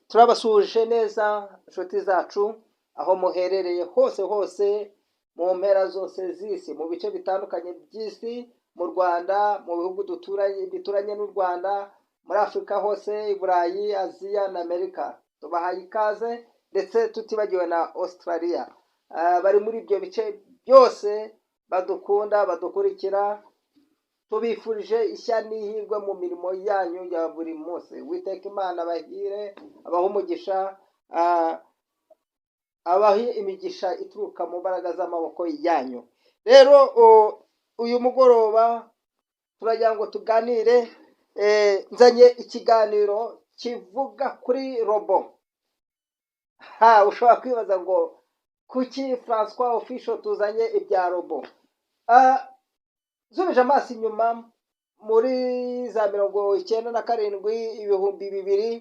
turabasuje neza inshuti zacu aho muherereye hose mu mpera zose z'isi, mu bice bitandukanye by'isi, mu Rwanda, mu bihugu bituranye n'u Rwanda, muri Afurika hose, i Burayi, Aziya na Amerika. Tubahaye ikaze ndetse tutibagiwe na Australia. Bari muri ibyo bice byose badukunda, badukurikira, tubifurije ishya n'ihirwe mu mirimo yanyu ya buri munsi. Uwiteka Imana abahire, abahe umugisha, abahe imigisha ituruka mu mbaraga z'amaboko yanyu. Rero uyu mugoroba turagira ngo tuganire, nzanye ikiganiro kivuga kuri robo. Ushobora kwibaza ngo kuki Francois Official tuzanye ibya robo? Zubije amaso inyuma muri za 1997, ibihumbi bibiri,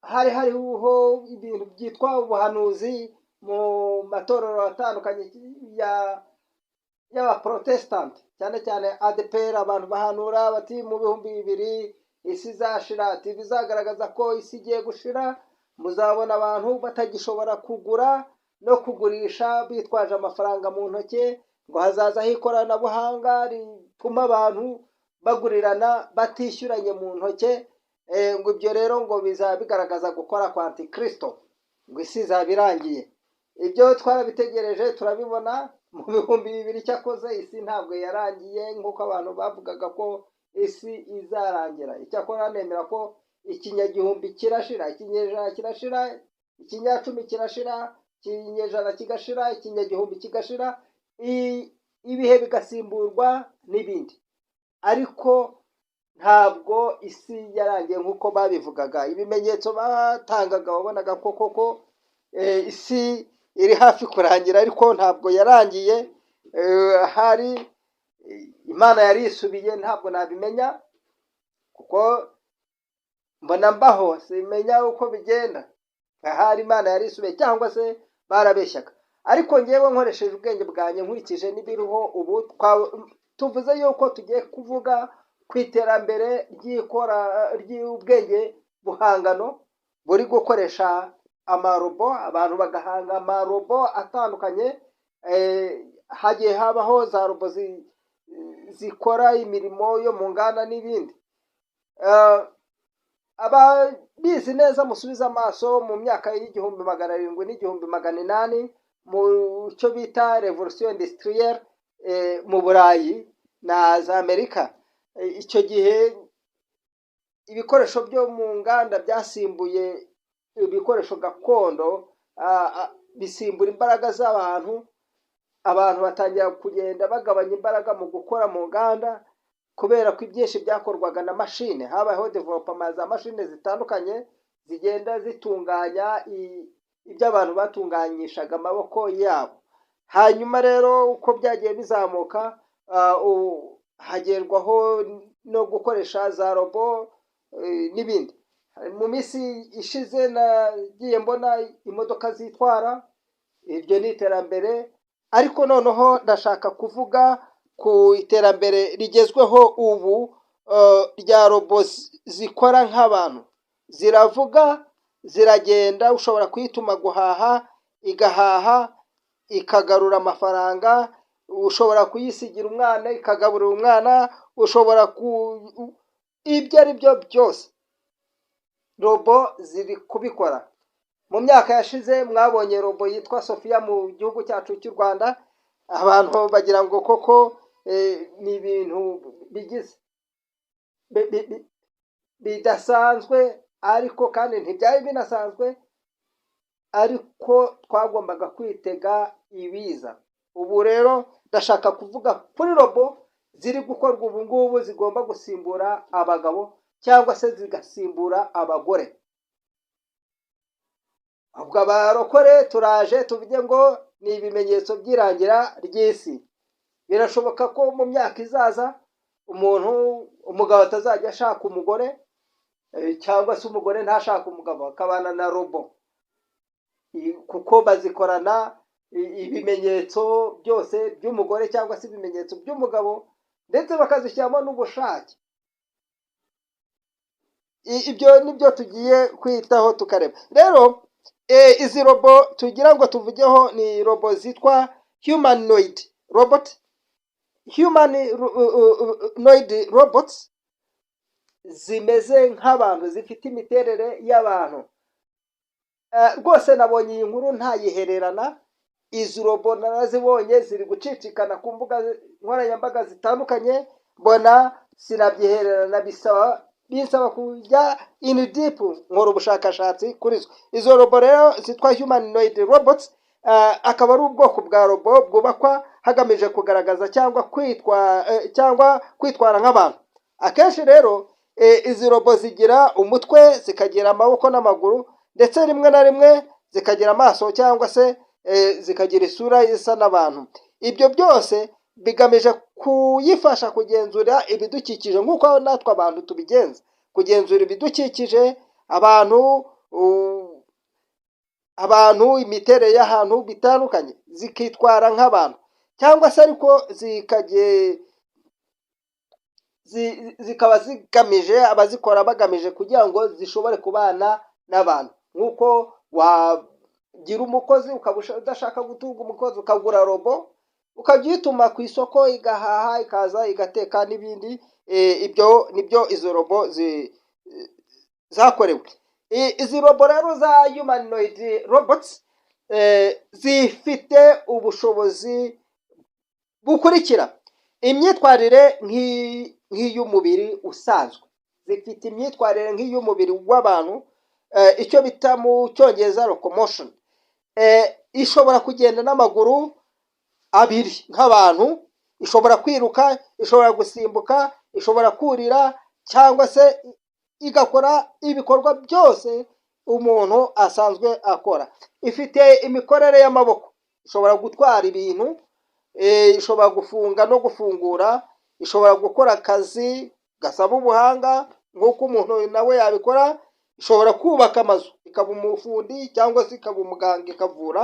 hari hariho ibintu byitwa ubuhanuzi mu matorero atandukanye y'abaprotestant, cyane cyane ADPR. Abantu bahanura bati mu bihumbi bibiri isi izashira, ati bizagaragaza ko isi igiye gushira, muzabona abantu batagishobora kugura no kugurisha bitwaje amafaranga mu ntoki, ngo hazazaho ikoranabuhanga rituma abantu bagurirana batishyuranye mu ntoki, ngo ibyo rero ngo bizaba bigaragaza gukora kwa Antikristo, ngo isi izaba irangiye. Ibyo twarabitegereje turabibona mu bihumbi bibiri. Cyakoze isi ntabwo yarangiye nk'uko abantu bavugaga ko isi izarangira. Icyakora nemera ko ikinyagihumbi kirashira, ikinyejana kirashira, ikinyacumi kirashira, ikinyejana kigashira, ikinyagihumbi kigashira, ibihe bigasimburwa n'ibindi. Ariko ntabwo isi yarangiye nk'uko babivugaga. Ibimenyetso batangaga wabonaga ko koko isi iri hafi kurangira, ariko ntabwo yarangiye. Hari Imana yari isubiye, ntabwo nabimenya kuko mbona mbaho simenya uko bigenda. Hari Imana yari isubiye cyangwa se barabeshyaga. Ariko ngewe nkoresheje ubwenge bwanjye, nkurikije n'ibiriho ubu, tuvuze yuko tugiye kuvuga ku iterambere ry'ubwenge buhangano buri gukoresha amarobo. Abantu bagahanga amarobo atandukanye. Hagiye habaho za robo zikora imirimo yo mu nganda n'ibindi. Ababizi neza musubize amaso mu myaka y'1700 n'1800 mu cyo bita revolution industrielle mu Burayi na za Amerika. Icyo gihe ibikoresho byo mu nganda byasimbuye ibikoresho gakondo, bisimbura imbaraga z'abantu. Abantu batangira kugenda bagabanya imbaraga mu gukora mu nganda, kubera ko ibyinshi byakorwaga na mashine. Habayeho development za mashine zitandukanye zigenda zitunganya ibyo abantu batunganyishaga amaboko yabo. Hanyuma rero uko byagiye bizamuka, hagerwaho no gukoresha za robo n'ibindi. Mu minsi ishize nagiye mbona imodoka zitwara. Ibyo ni iterambere. Ariko noneho ndashaka kuvuga ku iterambere rigezweho ubu, rya robo zikora nk'abantu. Ziravuga, ziragenda, ushobora kuyituma guhaha, igahaha, ikagarura amafaranga. Ushobora kuyisigira umwana, ikagaburira umwana. Ushobora ibyo ari byo byose robo ziri kubikora. Mu myaka yashize mwabonye robo yitwa Sophia mu gihugu cyacu cy'u Rwanda. Abantu bagira ngo koko ni ibintu bigize bidasanzwe, ariko kandi ntibyari binasanzwe, ariko twagombaga kwitega ibiza. Ubu rero ndashaka kuvuga kuri robo ziri gukorwa ubu ngubu, zigomba gusimbura abagabo cyangwa se zigasimbura abagore. Ubwo abarokore turaje tuvuge ngo ni ibimenyetso by'irangira ry'isi. Birashoboka ko mu myaka izaza umugabo atazajya ashaka umugore, cyangwa se umugore ntashaka umugabo, akabana na robo, kuko bazikorana ibimenyetso byose by'umugore cyangwa se ibimenyetso by'umugabo, ndetse bakazishyiramo n'ubushake. ibyo nibyo tugiye kwitaho tukareba rero. Izi robo tugira ngo tuvugeho ni robo zitwa humanoid robots, zimeze nk'abantu, zifite imiterere y'abantu. Rwose nabonye iyi nkuru ntayihererana, izi robo narazibonye ziri gucicikana ku mbuga nkoranyambaga zitandukanye, mbona sinabyihererana, binsaba kujya in deep nkora ubushakashatsi kuri zo. Izo robo rero zitwa humanoid robots, akaba ari ubwoko bwa robo bwubakwa hagamije kugaragaza cyangwa kwitwara nk'abantu. Akenshi rero izi robo zigira umutwe, zikagira amaboko n'amaguru, ndetse rimwe na rimwe zikagira amaso cyangwa se zikagira isura isa n'abantu. Ibyo byose bigamije kuyifasha kugenzura ibidukikije nk'uko natwe abantu tubigenza, kugenzura ibidukikije, abantu imiterere y'ahantu bitandukanye, zikitwara nk'abantu, cyangwa se ariko zikaba zigamije, abazikora bagamije kugira ngo zishobore kubana n'abantu. Nk'uko wagira umukozi ukaba udashaka gutunga umukozi, ukagura robo ukajya uyituma ku isoko igahaha, ikaza igateka n'ibindi. Ibyo nibyo izo robo zakorewe. Izi robo rero za humanoid robots zifite ubushobozi bukurikira: imyitwarire nk'iy'umubiri usanzwe, zifite imyitwarire nk'iy'umubiri w'abantu, icyo bita mu cyongereza locomotion. Ishobora kugenda n'amaguru abiri nk'abantu, ishobora kwiruka, ishobora gusimbuka, ishobora kurira, cyangwa se igakora ibikorwa byose umuntu asanzwe akora. Ifite imikorere y'amaboko, ishobora gutwara ibintu, ishobora gufunga no gufungura, ishobora gukora akazi gasaba ubuhanga nk'uko umuntu nawe yabikora, ishobora kubaka amazu, ikaba umufundi cyangwa se ikaba umuganga ikavura.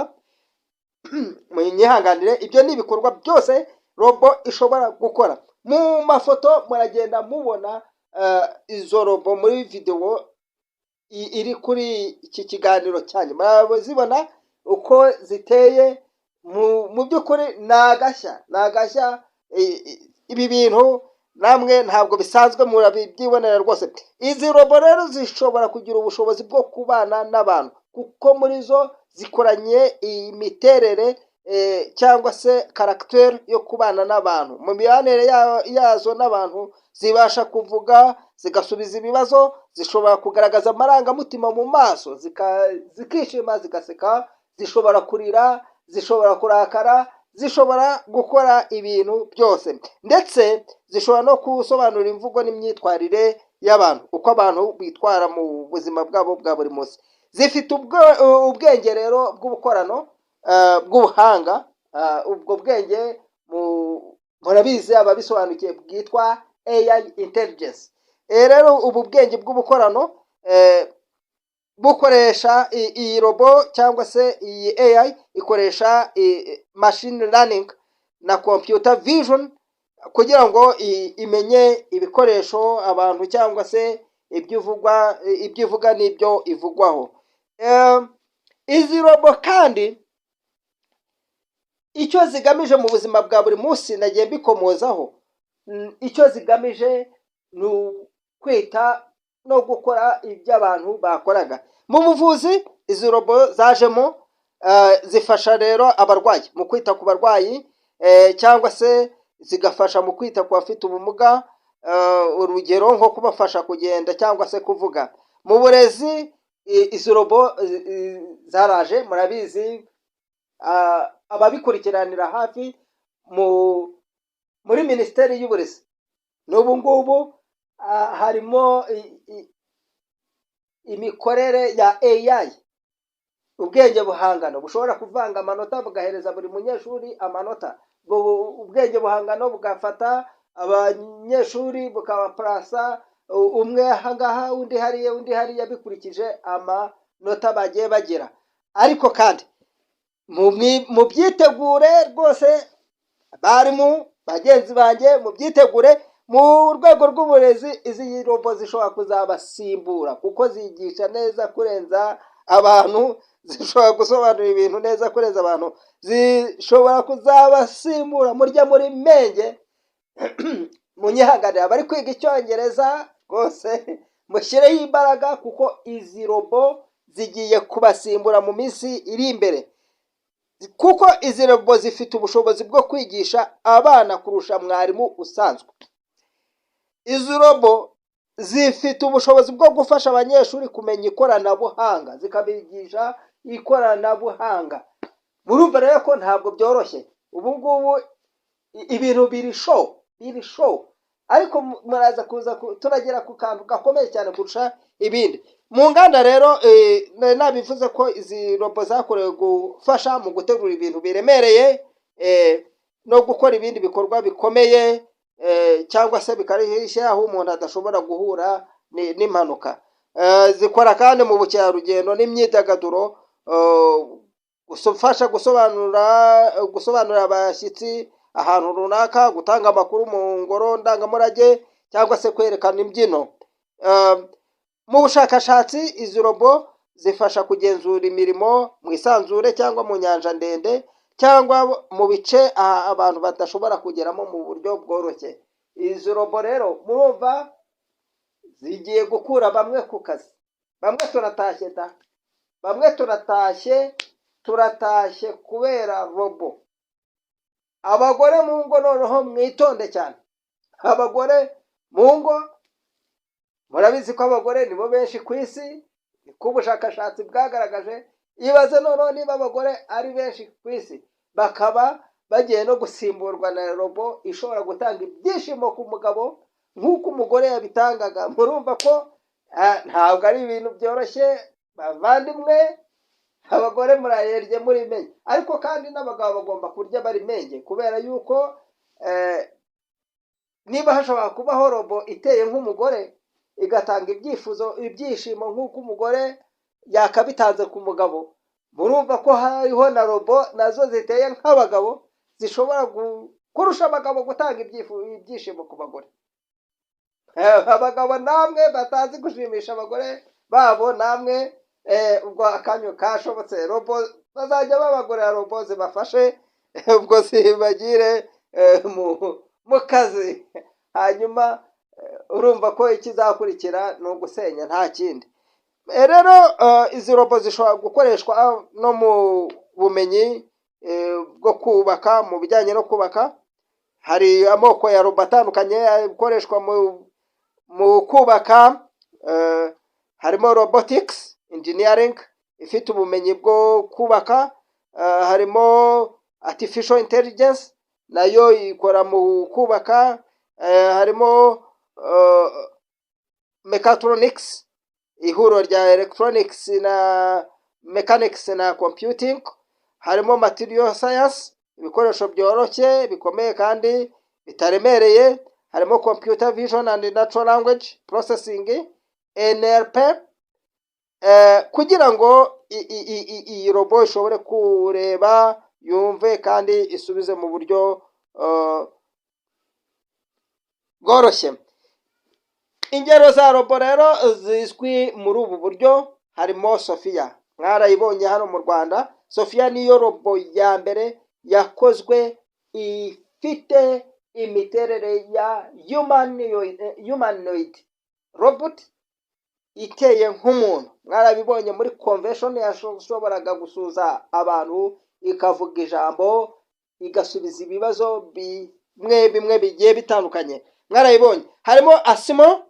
Munyihanganire, ibyo ni ibikorwa byose robo ishobora gukora. Mu mafoto muragenda mubona izo robo muri video iri kuri iki kiganiro cyanyu, murabizibona uko ziteye. Mu by'ukuri nagashya. Ibi bintu namwe ntabwo bisanzwe, murabyibonera rwose. Izi robo rero zishobora kugira ubushobozi bwo kubana n'abantu, kuko muri zo zikoranye imiterere cyangwa se caractère yo kubana n'abantu. Mu mibanire yazo n'abantu, zibasha kuvuga, zigasubiza ibibazo, zishobora kugaragaza amarangamutima mu maso, zikishima, zigaseka, zishobora kurira, zishobora kurakara, zishobora gukora ibintu byose, ndetse zishobora no gusobanura imvugo n'imyitwarire y'abantu, uko abantu bitwara mu buzima bwabo bwa buri munsi. Zifite ubwenge rero bw'ubukorano, bw'ubuhanga. Ubwo bwenge murabizi, ababisobanukiye, bwitwa AI intelligence. Rero ubu bwenge bw'ubukorano bukoresha iyi robo cyangwa se iyi AI ikoresha machine learning na computer vision kugira ngo imenye ibikoresho abantu cyangwa se ibyo ivuga n'ibyo ivugwaho. Izi robo kandi icyo zigamije mu buzima bwa buri munsi nagiye mbikomozaho, icyo zigamije ni kwita no gukora ibyo abantu bakoraga mu buvuzi. Izi robo zajemo zifasha rero abarwayi mu kwita ku barwayi, cyangwa se zigafasha mu kwita ku bafite ubumuga, urugero nko kubafasha kugenda cyangwa se kuvuga. Mu burezi izi robo zaraje, murabizi, ababikurikiranira hafi muri Minisiteri y'Uburezi n'ubu ngubu harimo imikorere ya AI, ubwenge buhangano bushobora kuvanga amanota bugahereza buri munyeshuri amanota. Ubwenge buhangano bugafata abanyeshuri bukabaplasa, umwe ahangaha undi hariya bikurikije amanota bagiye bagira. Ariko kandi mu byitegure rwose, barimu bagenzi banjye, mu byitegure mu rwego rw'uburezi izi robo zishobora kuzabasimbura kuko zigisha neza kurenza abantu, zishobora gusobanura ibintu neza kurenza abantu, zishobora kuzabasimbura. Murya muri menge munyihagarira abari kwiga icyongereza rwose mushyireho imbaraga kuko izi robo zigiye kubasimbura mu minsi iri imbere, kuko izi robo zifite ubushobozi bwo kwigisha abana kurusha mwarimu usanzwe. Izi robo zifite ubushobozi bwo gufasha abanyeshuri kumenya ikoranabuhanga, zikabigisha ikoranabuhanga. Murumva rero ko ntabwo byoroshye. Ubu ngubu ibintu biri show, ariko muraza kuza turagera ku kantu gakomeye cyane kurusha ibindi. Mu nganda rero nabivuze ko izi robo zakorewe gufasha mu gutegura ibintu biremereye no gukora ibindi bikorwa bikomeye, cyangwa se bikarishya aho umuntu adashobora guhura n'impanuka. Zikora kandi mu bukerarugendo n'imyidagaduro, gufasha gusobanurira abashyitsi ahantu runaka, gutanga amakuru mu ngoro ndangamurage, cyangwa se kwerekana imbyino. Mu bushakashatsi izi robo zifasha kugenzura imirimo mu isanzure cyangwa mu nyanja ndende, cyangwa mu bice abantu badashobora kugeramo mu buryo bworoshye. Izi robo rero murumva zigiye gukura bamwe ku kazi. Bamwe turatashye bamwe turatashye kubera robo. Abagore mu ngo noneho mwitonde cyane. Abagore mu ngo murabizi ko abagore nibo benshi ku isi, ko ubushakashatsi bwagaragaje. Ibaze noneho niba abagore ari benshi ku isi bakaba bagiye no gusimburwa na robo ishobora gutanga ibyishimo ku mugabo nk'uko umugore yabitangaga. Murumva ko ntabwo ari ibintu byoroshye bavandimwe. Abagore murayerye muri menge, ariko kandi n'abagabo bagomba kurya bari menge, kubera yuko niba hashobora kubaho robo iteye nk'umugore igatanga ibyishimo nk'uko umugore yakabitanze ku mugabo, murumva ko hariho na robo nazo ziteye nk'abagabo zishobora kurusha abagabo gutanga ibyishimo ku bagore. Abagabo namwe batazi gushimisha abagore babo, namwe ubwo akanyu kashobotse robo bazajya babagurira robo zibafashe, ubwo zibagire mu kazi. Hanyuma urumva ko ikizakurikira ni ugusenya, nta kindi. Rero izi robo zishobora gukoreshwa no mu bumenyi bwo kubaka, mu bijyanye no kubaka. Hari amoko ya robo atandukanye akoreshwa mu kubaka. Harimo robotics engineering ifite ubumenyi bwo kubaka, harimo artificial intelligence nayo ikora mu kubaka, harimo mechatronics ihuro rya electronics na mechanics na computing, harimo material science ibikoresho byoroshye bikomeye kandi bitaremereye, harimo computer vision and natural language processing NLP, kugira ngo iyi robo ishobore kureba, yumve kandi isubize mu buryo bworoshye. Ingero za robo rero zizwi muri ubu buryo harimo Sophia, mwarayibonye hano mu Rwanda. Sophia niyo robo ya mbere yakozwe ifite imiterere ya humanoid robot iteye nk'umuntu. Mwarabibonye muri convention yashoboraga gusuza abantu, ikavuga ijambo, igasubiza ibibazo bimwe bigiye bitandukanye. Mwarayibonye. Harimo Asimo,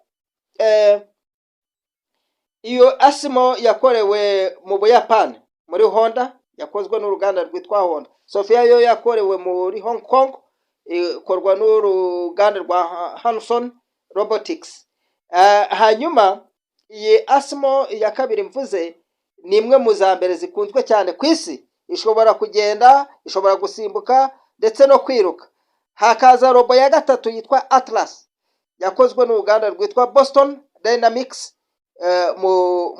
iyo Asimo yakorewe mu Buyapani muri Honda, yakozwe n'uruganda rwitwa Honda. Sophia yo yakorewe muri Hong Kong, ikorwa n'uruganda rwa Hanson Robotics. Hanyuma iyi Asimo ya kabiri mvuze ni imwe mu za mbere zikunzwe cyane ku isi. Ishobora kugenda, ishobora gusimbuka ndetse no kwiruka. Hakaza robo ya gatatu yitwa Atlas, yakozwe n'uruganda rwitwa Boston Dynamics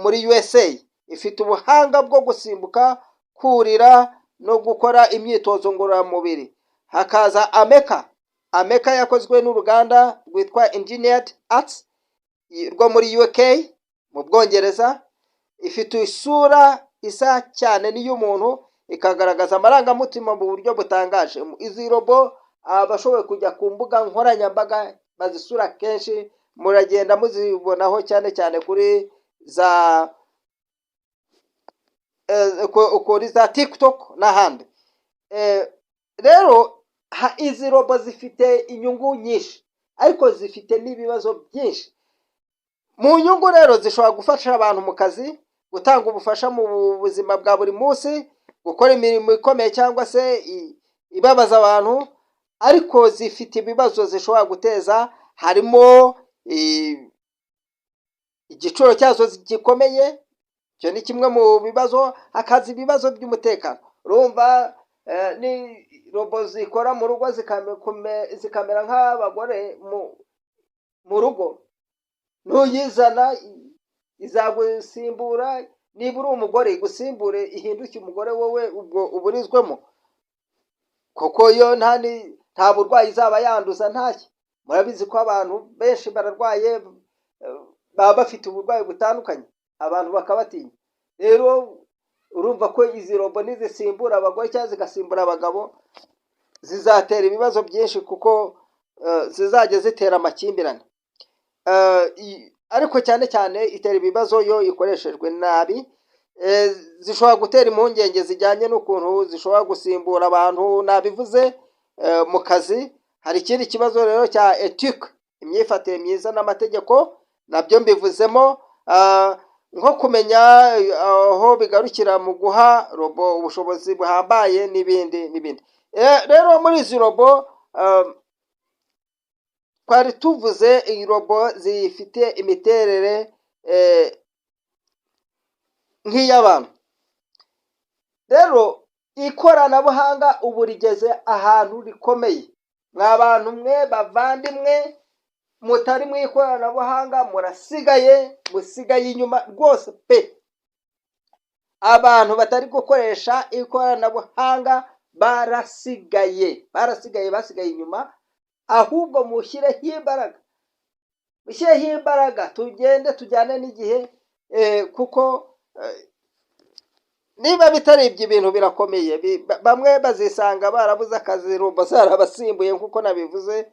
muri USA. Ifite ubuhanga bwo gusimbuka, kurira no gukora imyitozo ngororamubiri. Hakaza Ameka Ameka yakozwe n'uruganda rwitwa Engineered Arts rwo muri UK mu Bwongereza. Ifite isura isa cyane n'iy'umuntu, ikagaragaza amarangamutima mu buryo butangaje. Izi robo abashoboye kujya ku mbuga nkoranyambaga bazisura kenshi, muragenda muzibonaho cyane cyane kuri za TikTok n'ahandi. Rero izi robo zifite inyungu nyinshi, ariko zifite n'ibibazo byinshi. Mu nyungu rero zishobora gufasha abantu mu kazi, gutanga ubufasha mu buzima bwa buri munsi, gukora imirimo ikomeye cyangwa se ibabaza abantu, ariko zifite ibibazo zishobora guteza, harimo igiciro cyazo gikomeye. Icyo ni kimwe mu bibazo. Hakaza ibibazo by'umutekano. Urumva ni robo zikora mu rugo zikamera nk'abagore mu rugo, ntuyizana izagusimbura. Niba uri umugore igusimbure, ihinduke umugore wowe ubwo uburizwemo, kuko yo nta burwayi izaba yanduza ntacyo. Murabizi ko abantu benshi bararwaye, baba bafite uburwayi butandukanye, abantu bakabatinya. Rero urumva ko izi robo nizisimbura abagore cyangwa zigasimbura abagabo, zizatera ibibazo byinshi, kuko zizajya zitera amakimbirane. Ariko cyane cyane itera ibibazo iyo ikoreshejwe nabi. Zishobora gutera impungenge zijyanye n'ukuntu zishobora gusimbura abantu, nabivuze mu kazi. Hari ikindi kibazo rero cya ethique, imyifatire myiza n'amategeko, nabyo mbivuzemo, nko kumenya aho bigarukira mu guha robo ubushobozi buhambaye n'ibindi. Rero muri izi robo twari tuvuze, iyi robo zifite imiterere nk'iy'abantu. Rero ikoranabuhanga ubu rigeze ahantu rikomeye. Mwa bantu mwe bavandimwe mutari mu ikoranabuhanga, musigaye inyuma rwose pe. Abantu batari gukoresha ikoranabuhanga basigaye inyuma. Ahubwo mushyireho imbaraga, tugende tujyane n'igihe, kuko niba bitari ibyo bintu birakomeye. Bamwe bazisanga barabuze akazi, robo zarabasimbuye nk'uko nabivuze.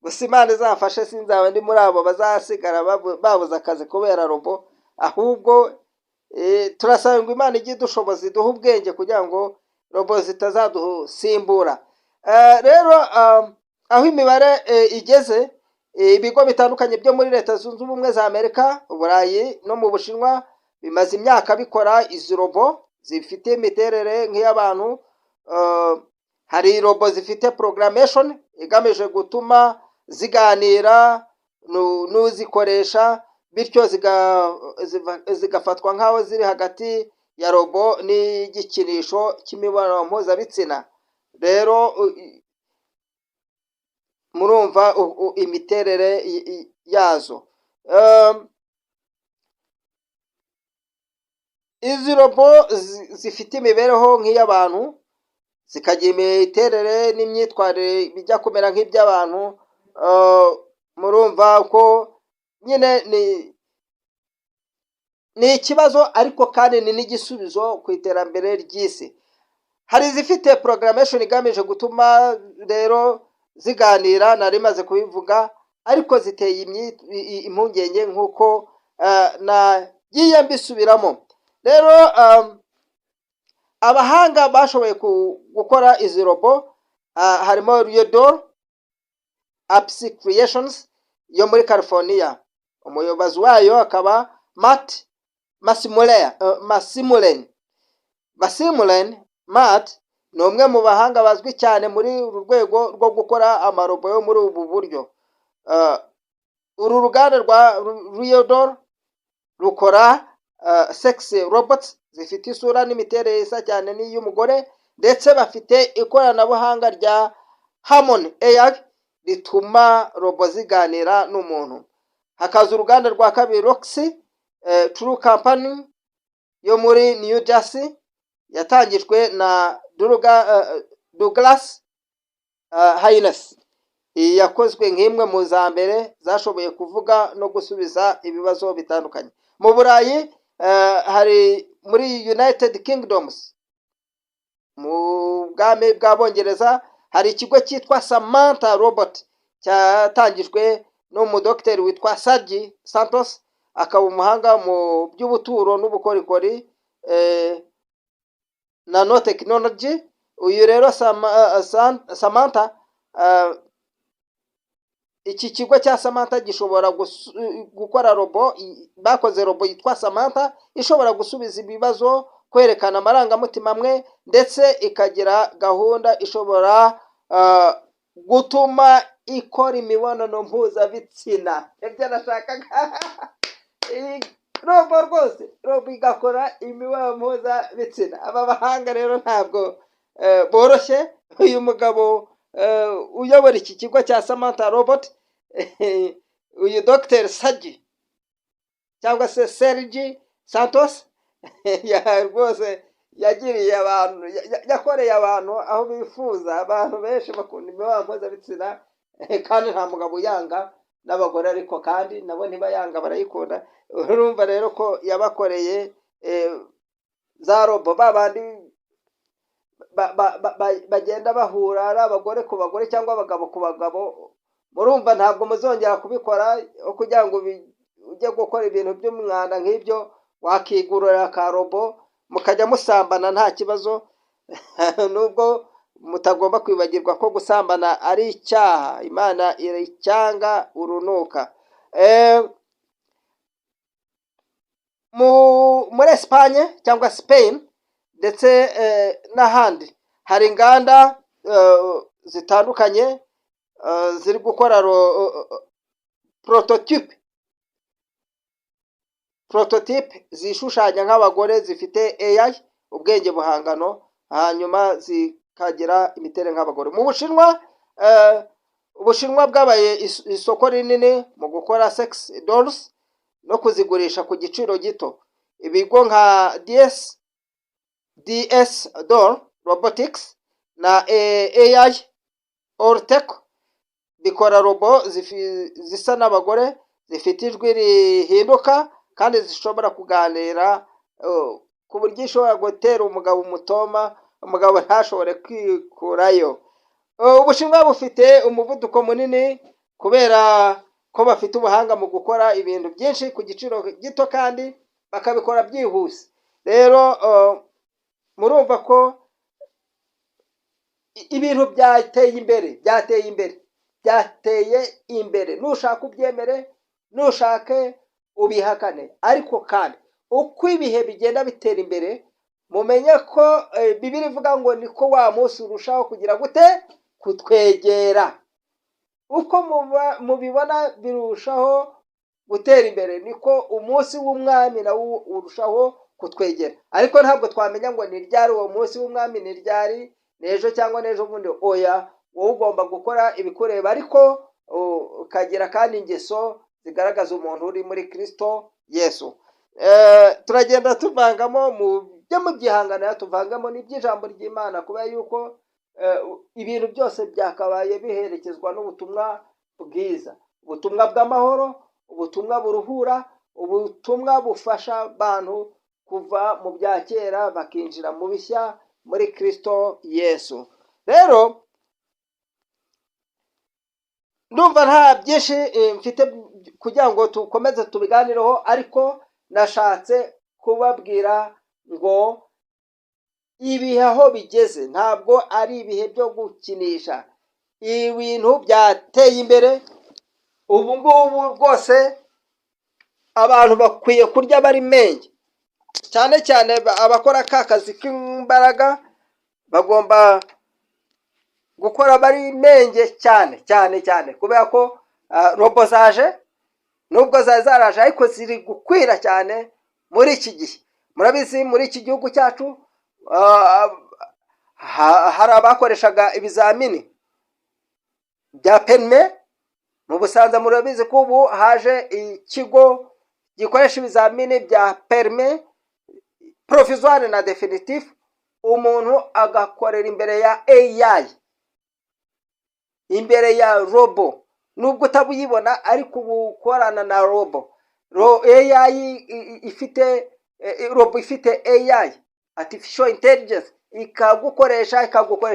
Gusa Imana izafashe, sinzaba ndi muri abo bazasigara babuze akazi kubera robo. Ahubwo turasaba ngo Imana ijye idushoboza, iduhe ubwenge kugira ngo robo zitazadusimbura. Rero aho imibare igeze, ibigo bitandukanye byo muri Leta Zunze Ubumwe za Amerika, Uburayi no mu Bushinwa bimaze imyaka bikora izi robo zifite imiterere nk'iy'abantu. Hari robo zifite programmation igamije gutuma ziganira n'uzikoresha, bityo zigafatwa nk'aho ziri hagati ya robo n'igikinisho cy'imibonano mpuzabitsina. Rero murumva imiterere yazo. Izi robo zifite imibereho nk'iy'abantu, zikagira imiterere n'imyitwarire bijya kumera nk'iby'abantu. Murumva ko nyine ni ikibazo, ariko kandi ni n'igisubizo ku iterambere ry'isi. Hari izifite programmation igamije gutuma rero ziganira, nari maze kubivuga, ariko ziteye impungenge nk'uko nagiye mbisubiramo. Rero abahanga bashoboye gukora izi robo, harimo Riodor Apps Creations yo muri California. Umuyobozi wayo akaba Matt Masimulen. Matt ni umwe mu bahanga bazwi cyane muri uru rwego rwo gukora amarobo yo muri ubu buryo. Uru ruganda rwa Riodor rukora sexy robots zifite isura n'imiterere isa cyane n'iy'umugore, ndetse bafite ikoranabuhanga rya Harmony AI rituma robo ziganira n'umuntu. Hakaza uruganda rwa kabiri Roxy True Company yo muri New Jersey, yatangijwe na Douglas Haynes. iyi yakozwe nk'imwe mu za mbere zashoboye kuvuga no gusubiza ibibazo bitandukanye. Mu Burayi hari muri United Kingdoms, mu bwami bw'Abongereza, hari ikigo cyitwa Samantha Robot cyatangijwe n'umudokiteri witwa Sergi Santos, akaba umuhanga mu by'ubuturo n'ubukorikori nanotechnology. Uyu rero Samantha, iki kigo cya Samantha gishobora gukora robo, bakoze robo yitwa Samantha ishobora gusubiza ibibazo, kwerekana amarangamutima amwe, ndetse ikagira gahunda ishobora gutuma ikora imibonano mpuzabitsina. Ibyo nashakaga robo rwose, robo igakora imibonano mpuzabitsina. Aba bahanga rero ntabwo boroshye. Uyu mugabo uyobora iki kigo cya Samantha Robot, uyu Dr. Sergi cyangwa se Sergi Santos, rwose yagiriye abantu, yakoreye abantu aho bifuza. Abantu benshi bakunda imibonano mpuzabitsina, kandi nta mugabo uyanga, n'abagore ariko kandi nabo ntibayanga, barayikunda. Urumva rero ko yabakoreye za robo, babandi bagenda bahura ari abagore ku bagore cyangwa abagabo ku bagabo. Murumva ntabwo muzongera kubikora, kugira ngo ujye gukora ibintu by'umwanda nk'ibyo, wakigurira ka robo mukajya musambana nta kibazo. Nubwo mutagomba kwibagirwa ko gusambana ari icyaha, Imana iracyanga urunuka. Muri Espagne cyangwa Spain ndetse n'ahandi hari inganda zitandukanye ziri gukora prototype zishushanya nk'abagore zifite AI, ubwenge buhangano, hanyuma zikagira imiterere nk'abagore. Mu Bushinwa, Ubushinwa bwabaye isoko rinini mu gukora sex dolls no kuzigurisha ku giciro gito. Ibigo nka DS Doll Robotics na AI Ortec bikora robo zisa n'abagore, zifite ijwi rihinduka kandi zishobora kuganira, ku buryo ishobora gutera umugabo umutoma, umugabo ntashobore kwikurayo. Ubushinwa bufite umuvuduko munini kubera ko bafite ubuhanga mu gukora ibintu byinshi ku giciro gito kandi bakabikora byihuse. Rero murumva ko ibintu byateye imbere. Nushaka ubyemere, nushake ubihakane, ariko kandi uko ibihe bigenda bitera imbere, mumenye ko Bibiliya ivuga ngo niko wa munsi urushaho kugira gute, kutwegera. Uko mubibona birushaho gutera imbere, niko umunsi w'umwami nawo urushaho kutwegera. Ariko ntabwo twamenya ngo ni ryari uwo munsi w'umwami, ni ryari, n'ejo cyangwa n'ejo bundi. Oya, wowe ugomba gukora ibikureba, ariko ukagira kandi ingeso zigaragaza umuntu uri muri Kristo Yesu. Turagenda tuvangamo mu byo mu gihangano, tuvangamo n'iby'ijambo ry'Imana, kubera yuko ibintu byose byakabaye biherekezwa n'ubutumwa bwiza, ubutumwa bw'amahoro, ubutumwa buruhura, ubutumwa bufasha abantu kuva mu bya kera bakinjira mu bishya muri Kristo Yesu. Rero ndumva nta byinshi mfite kugira ngo tukomeze tubiganireho, ariko nashatse kubabwira ngo ibihe aho bigeze ntabwo ari ibihe byo gukinisha. Ibintu byateye imbere ubu ngubu rwose, abantu bakwiye kurya bari menge, cyane cyane abakora ka kazi k'imbaraga bagomba gukora bari menge cyane cyane cyane, kubera ko robo zaje, nubwo zaraje ariko ziri gukwira cyane muri iki gihe. Murabizi muri iki gihugu cyacu hari abakoreshaga ibizamini bya perime. Mu Busanza murabizi ko ubu haje ikigo gikoresha ibizamini bya perime provisoire na definitif, umuntu agakorera imbere ya AI. imbere ya robo, nubwo utabuyibona ariko ubukorana na robo. AI ifite robo ifite AI, artificial intelligence, ikagukoresha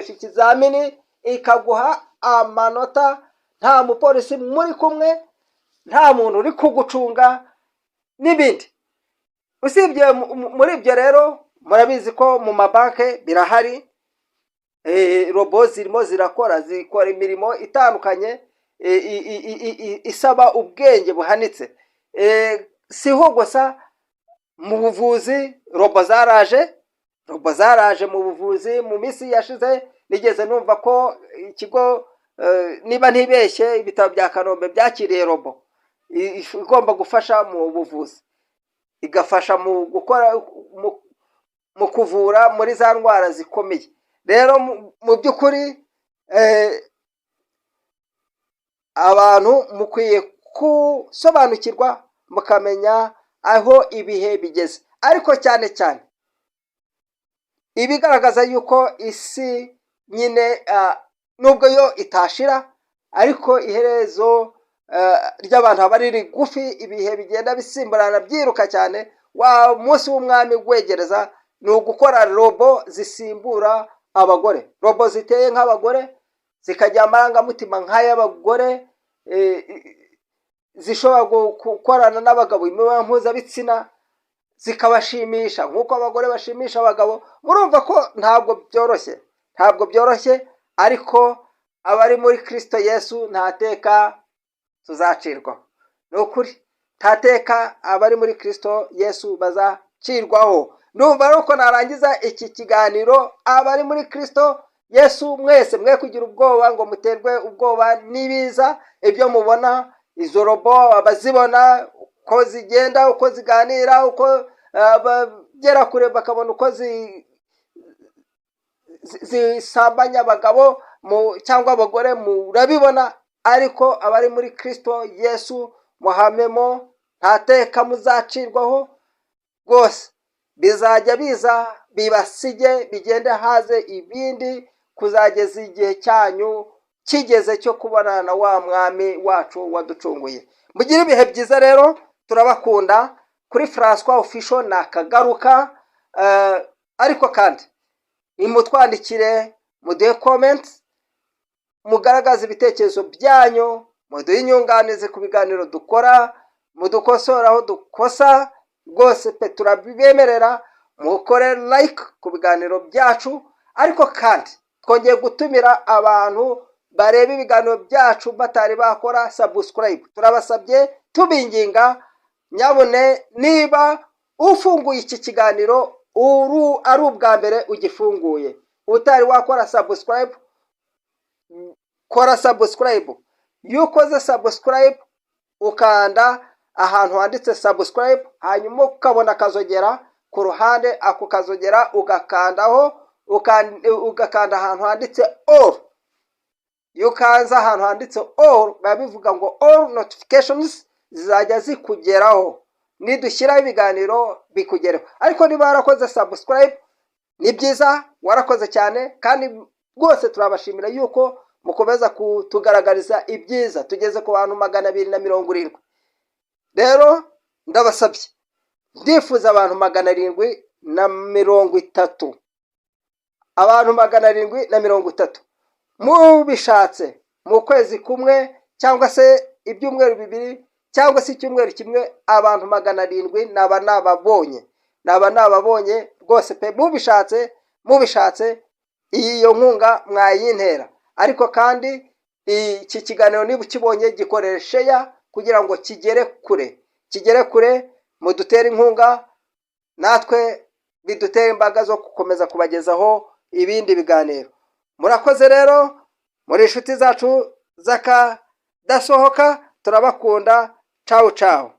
ikizamini, ikaguha amanota, nta mupolisi muri kumwe, nta muntu uri kugucunga n'ibindi. Usibye muri ibyo rero murabizi ko mu mabanke birahari, robo zirimo zikora imirimo itandukanye isaba ubwenge buhanitse. Siho gusa mu buvuzi robo zaraje mu buvuzi. Mu minsi yashize nigeze numva ko ikigo niba ntibeshye ibitaro bya Kanombe byakiriye robo igomba gufasha mu buvuzi, igafasha mu gukora mu kuvura muri za ndwara zikomeye. Rero mu by'ukuri abantu mukwiye kusobanukirwa mukamenya aho ibihe bigeze, ariko cyane cyane ibigaragaza yuko isi nyine nubwo yo itashira, ariko iherezo ry'abantu aba ari rigufi, ibihe bigenda bisimburana byiruka cyane. Wa munsi w'umwami gwegereza ni ugukora robo zisimbura abagore, robo ziteye nk'abagore, zikajya amarangamutima nk'ay'abagore, zishobora gukorana n'abagabo imibonano mpuzabitsina zikabashimisha nk'uko abagore bashimisha abagabo. Murumva ko ntabwo byoroshye, ariko abari muri Kristo Yesu ntateka tuzacirwaho. Ni ukuri, ntateka abari muri Kristo Yesu bazacirwaho. Numva rero ko narangiza iki kiganiro, abari muri Kristo Yesu mwese mwe kugira ubwoba ngo muterwe ubwoba n'ibiza ibyo mubona. Izo robo abazibona uko zigenda, uko ziganira, uko bagera kure bakabona uko zisambanya abagabo cyangwa abagore, murabibona. Ariko abari muri Kristo Yesu muhamemo, ntateka muzacirwaho rwose. Bizajya biza bibasige, bigende haze ibindi, kuzageza igihe cyanyu kigeze cyo kubonana na wa mwami wacu waducunguye. Mugire ibihe byiza rero, turabakunda. Kuri Francois Official nakagaruka, ariko kandi nimutwandikire, muduhe comments, mugaragaza ibitekerezo byanyu, muduhe inyunganizi ku biganiro dukora, mudukosora aho dukosa rwose pe, turabibemerera. Mukore like ku biganiro byacu, ariko kandi twongeye gutumira abantu bareba ibiganiro byacu batari bakora subscribe. Turabasabye tubinginga, nyabune niba ufunguye iki kiganiro ari ubwa mbere ugifunguye, utari wakora subscribe, kora subscribe. Iyo ukoze subscribe ukanda ahantu handitse subscribe, hanyuma ukabona akazogera ku ruhande, ako kazogera ugakandaho, ugakanda ahantu handitse all. Iyo ukanze ahantu handitse all, bivuga ngo all notifications zizajya zikugeraho, nidushyiraho ibiganiro bikugereho. Ariko niba warakoze subscribe ni byiza, warakoze cyane, kandi rwose turabashimira yuko mukomeza kutugaragariza ibyiza. Tugeze ku bantu 270. Rero ndabasabye, ndifuza abantu 730, abantu 730 mubishatse mu kwezi kumwe, cyangwa se ibyumweru 2, cyangwa se icyumweru kimwe. Abantu 700 naba nababonye rwose pe. Mubishatse iyo nkunga mwayintera. Ariko kandi iki kiganiro niba ukibonye, gikorere share kugira ngo kigere kure, mudutere inkunga, natwe bidutere imbaga zo gukomeza kubagezaho ibindi biganiro. Murakoze rero, muri inshuti zacu z'akadasohoka, turabakunda. Ciao ciao.